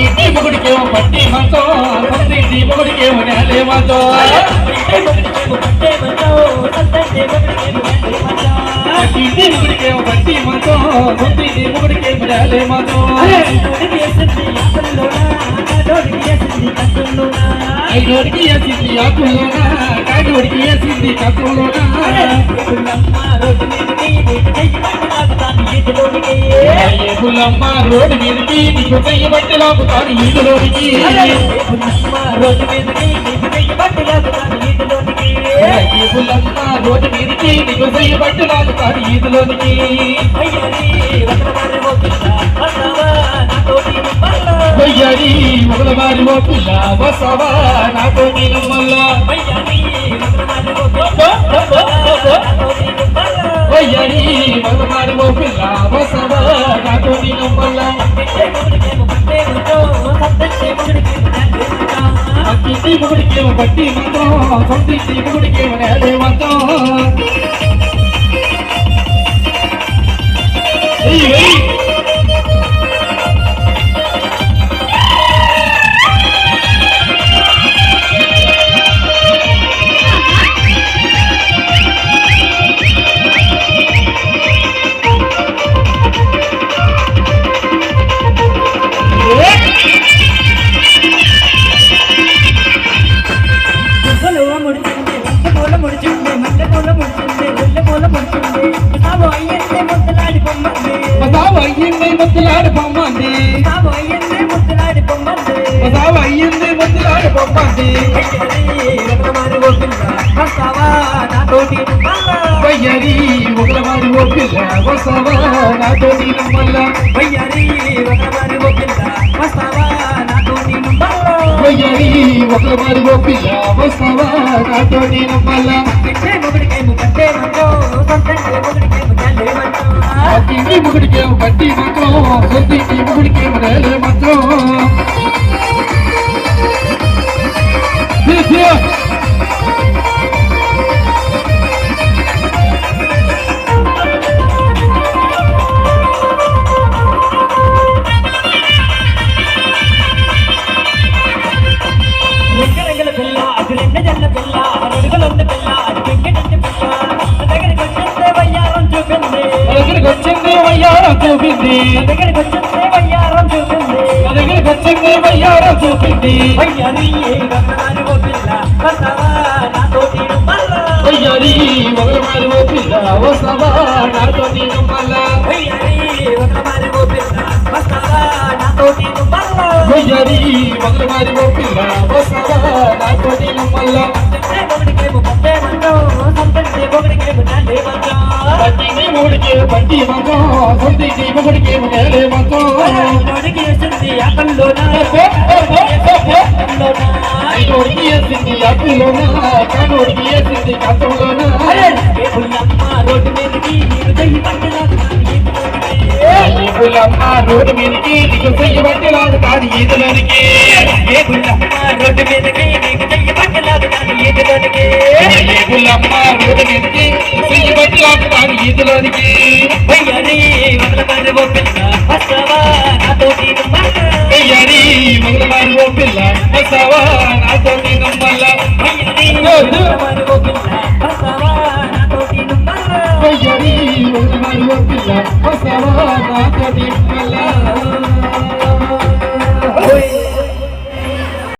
kitty మొగుడికేమో పట్టి మంచం సొంతింటి మొగుడికేమో నేలే మంచం కిట్టి మొగుడికేమో పట్టి మంచం సొంతింటి మొగుడికేమో నేలే మంచం ఐదోడికి వేసింది ఆకుల్లోనా కాడోడికి వేసింది కక్కుల్లోనా పుల్లమ్మ రోడ్డు మీదకి నీకు చెయ్యి బట్టి లాగుతాను ఈదులోనికి పుల్లమ్మ రోడ్డు మీదకి నీకు చెయ్యి బట్టి లాగుతాను ఈదులోనికి వయ్యారి ఒకలవారి ఓ పిల్ల వసవా నాతో నేను మళ్ళా వయ్యారి ఒకలవారి ఓ పిల్ల వసవా నాతో నేను మళ్ళా అక్కింటి మొగుడికేమో బట్టి మంత్రం సొంతింటి మొగుడికేమో నేలే మంత్రం ముద్దులాడి బొమ్మంది అయ్యింది ముద్దులాడి బొమ్మంది వయ్యరి ఒకలవారి ఓ పిల్ల వసవా నాతో నేను మళ్ళా వయ్యరి ఒకలవారి ఓ పిల్ల వసవా నాతో నేను కింది మొగుడికేమో బట్టి మంత్రం సొంతింటి మొగుడికేమో నేలే మంత్రం వచ్చింది వయ్యారం చూపింది దగ్గరికి వచ్చింది వయ్యారం చూపింది వయ్యారి ఒకలవారి ఓ పిల్ల వసవా నాతో నేను మళ్ళా వయ్యారి ఒకలవారి ఓ పిల్ల వసవా నాతో నేను మళ్ళా పట్టిని మూడికే పట్టి మంచం సొంతింటి మొగుడికేమో నేలే మంచం ఐదోడికి వేసింది ఆకుల్లోనా కాడోడికి వేసింది కక్కుల్లోనా రోడ్డు మీదకి నీకు చెయ్యి బట్టి లాగుతాను ఈదులోనికి రోడ్డు మీదకి నీకు చెయ్యి బట్టి లాగుతాను ఈదులోనికి చెయ్యి బట్టి లాగుతాను ఈదులోనికి వయ్యారి ఒకలవారి ఓ పిల్ల వసవా నాతో నేను వయ్యారి ఒకలవారి ఓ పిల్ల వసవా నాతో నేను మళ్ళా ఒకలవారి ఓ పిల్ల వసవా నాతో నేను వయ్యారి ఒకలవారి ఓ పిల్ల వసవా నాతో